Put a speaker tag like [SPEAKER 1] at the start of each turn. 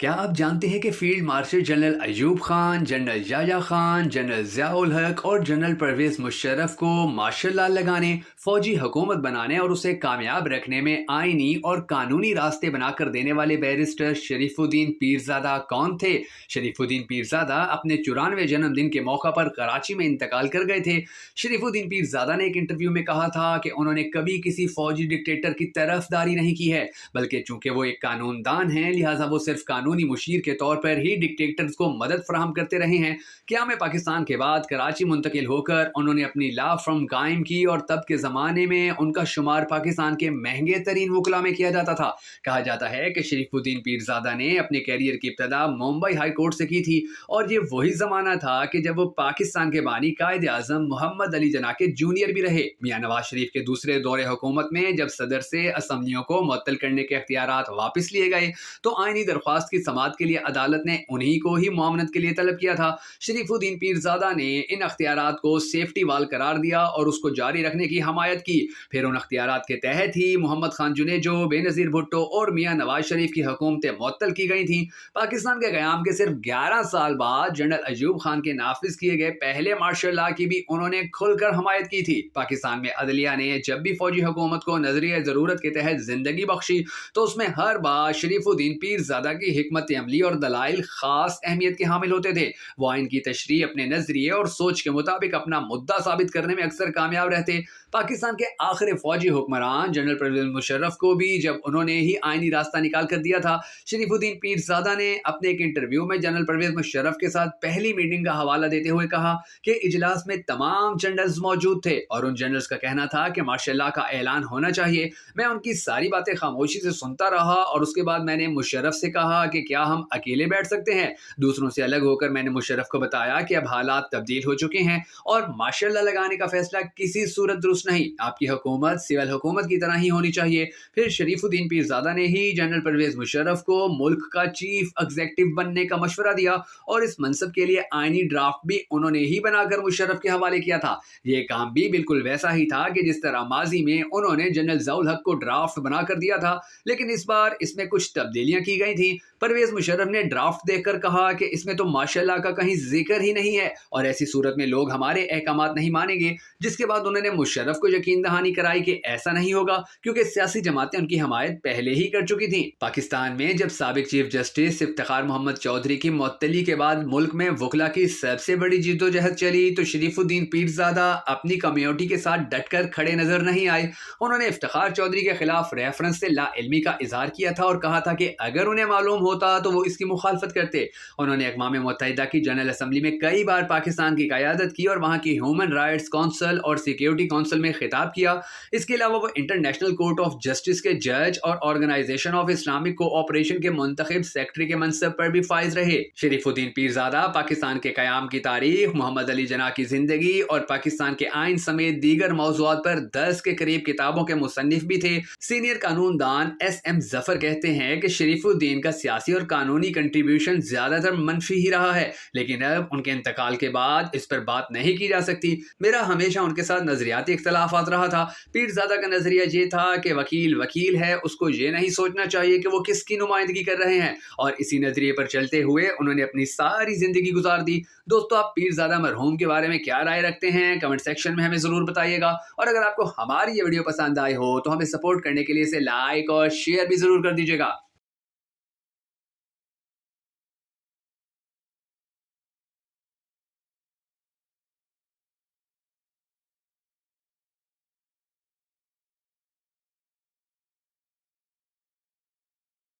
[SPEAKER 1] क्या आप जानते हैं कि field marshal general Ayub Khan, general Yahya Khan, general Zia-ul Haq और जनरल परवेज मुशर्रफ को मार्शल लॉ लगाने, फौजी हुकूमत बनाने और उसे कामयाब रखने में आईनी और कानूनी रास्ते बनाकर देने वाले बैरिस्टर शरीफुद्दीन पीरज़ादा कौन थे? शरीफुद्दीन पीरज़ादा अपने 94वें जन्मदिन के मौका पर कराची में इंतकाल कर गए थे। शरीफुद्दीन पीरज़ादा ने एक इंटरव्यू में कहा था कि उन्होंने कभी किसी फौजी डिक्टेटर की तरफदारी नहीं की है, बल्कि चूंकि वो एक कानूनदान हैं लिहाजा वो सिर्फ कानूनी मुशीर के तौर पर ही डिक्टेटर्स को मदद फराहम करते रहे हैं। क़याम पाकिस्तान के बाद कराची मुंतकिल होकर उन्होंने अपनी लॉ फर्म कायम की और तब के ज़माने में उनका शुमार पाकिस्तान के महंगे तरीन वकला में किया जाता था। कहा जाता है कि शरीफुद्दीन पीरज़ादा ने अपने कैरियर की इब्तदा मुंबई हाई कोर्ट से की थी और ये वही ज़माना था कि जब वो पाकिस्तान के बानी कायद आज़म मोहम्मद अली जना के जूनियर भी रहे। मियां नवाज शरीफ के दूसरे दौरे हुकूमत में जब सदर से असम्बलियों को मुअत्तल करने के इख्तियारात वापस लिए गए तो आईनी दरख्वास्त की समाअत के लिए अदालत ने उन्हीं को ही मुआवनत के लिए तलब किया था। शरीफुद्दीन पीरज़ादा ने इन अख्तियारात को सेफ्टी वाल करार दिया और उसको जारी रखने की हमायत की। फिर उन अख्तियारात के तहत ही मोहम्मद खान जुनेजो, बेनज़ीर भुट्टो और मियां नवाज शरीफ की हुकूमतें मुअत्तल की गई थीं। पाकिस्तान के क़याम के सिर्फ 11 साल बाद जनरल अयूब खान के नाफिज किए गए पहले मार्शल लॉ की भी उन्होंने खुलकर हमायत की थी। पाकिस्तान में अदलिया ने जब भी फौजी हुकूमत को नजरिए ज़रूरत के तहत जिंदगी बख्शी तो उसमें हर बार शरीफुद्दीन पीरज़ादा की हिकमत अमली और दलाइल खास अहमियत के हामिल होते थे। वो आइन की तशरीह अपने नजरिए और सोच के मुताबिक अपना मुद्दा साबित करने में अक्सर कामयाब रहते। पाकिस्तान के आखिरी फौजी हुक्मरान जनरल परवेज मुशर्रफ को भी जब उन्होंने ही आइनी रास्ता निकाल कर दिया था। शरीफुद्दीन पीरज़ादा ने अपने एक इंटरव्यू में जनरल परवेज मुशर्रफ के साथ पहली मीटिंग का हवाला देते हुए कहा कि इजलास में तमाम जनरल्स मौजूद थे और उन जनरल्स का कहना था कि मार्शल लॉ का ऐलान होना चाहिए। मैं उनकी सारी बातें खामोशी से सुनता रहा और उसके बाद मैंने मुशर्रफ से कहा कि क्या हम अकेले बैठ सकते हैं। दूसरों से अलग होकर मैंने मुशर्रफ को बताया कि अब हालात तब्दील हो चुके हैं और मार्शल लॉ लगाने का फैसला किसी सूरत दुरुस्त नहीं, आपकी हुकूमत सिविल हुकूमत की तरह ही होनी चाहिए। फिर शरीफुद्दीन पीरज़ादा ने ही जनरल परवेज मुशर्रफ को मुल्क का चीफ एग्जीक्यूटिव बनने का मशवरा दिया और इस मनसब के लिए आईनी ड्राफ्ट भी उन्होंने ही बनाकर मुशर्रफ के हवाले किया था। ये काम भी बिल्कुल वैसा ही था कि जिस तरह माजी में उन्होंने जनरल ज़िया-उल हक को ड्राफ्ट बनाकर दिया था, लेकिन इस बार इसमें कुछ तब्दीलियां की गई थी। परवेज मुशर्रफ ने ड्राफ्ट देखकर कहा कि इसमें तो मार्शल लॉ का कहीं जिक्र ही नहीं है और ऐसी सूरत में लोग हमारे अहकामात नहीं मानेंगे। जिसके बाद उन्होंने मुशर्रफ को यकीन दहानी कराई कि ऐसा नहीं होगा क्योंकि सियासी जमातें उनकी हमायत पहले ही कर चुकी थीं। पाकिस्तान में जब साबिक चीफ जस्टिस इफ्तिखार मोहम्मद चौधरी की मुअत्तली के बाद मुल्क में वकला की सबसे बड़ी जिद्दोजहद चली तो शरीफुद्दीन पीरज़ादा अपनी कम्युनिटी के साथ डटकर खड़े नजर नहीं आए। उन्होंने इफ्तिखार चौधरी के खिलाफ रेफरेंस से लाइल्मी का इजहार किया था और कहा था कि अगर उन्हें मालूम होता तो वो इसकी मुखालफत करते। उन्होंने अक़वाम मुत्तहिदा की जनरल असम्बली में कई बार पाकिस्तान की क़यादत की और वहाँ की ह्यूमन राइट्स काउंसिल और सिक्योरिटी काउंसिल में खिताब किया। इसके अलावा वो इंटरनेशनल कोर्ट ऑफ जस्टिस के जज और ऑर्गेनाइजेशन ऑफ इस्लामिक कोऑपरेशन के मुंतखब सेक्रेटरी के मनसब पर भी फाइज रहे। शरीफुद्दीन पीरज़ादा पाकिस्तान के क़याम की तारीख, मोहम्मद अली जना की जिंदगी और पाकिस्तान के आइन समेत दीगर मौज़ूआत पर 10 के करीब किताबों के मुसन्निफ भी थे। सीनियर कानूनदान SM ज़फ़र कहते हैं कि शरीफुद्दीन का सियासी और कानूनी कंट्रीब्यूशन ज्यादातर मनफी ही रहा है, लेकिन अब उनके इंतकाल के बाद इस पर बात नहीं की जा सकती। मेरा हमेशा उनके साथ नजरियाती इख्तलाफात रहा था। पीरज़ादा का नजरिया ये था कि वकील वकील है, उसको ये नहीं सोचना चाहिए कि वो किसकी नुमाइंदगी कर रहे हैं, और इसी नजरिए पर चलते हुए उन्होंने अपनी सारी जिंदगी गुजार दी। दोस्तों, आप पीरज़ादा मरहूम के बारे में क्या राय रखते हैं कमेंट सेक्शन में हमें जरूर बताइएगा। और अगर आपको हमारी ये वीडियो पसंद आई हो तो हमें सपोर्ट करने के लिए इसे लाइक और शेयर भी जरूर कर दीजिएगा।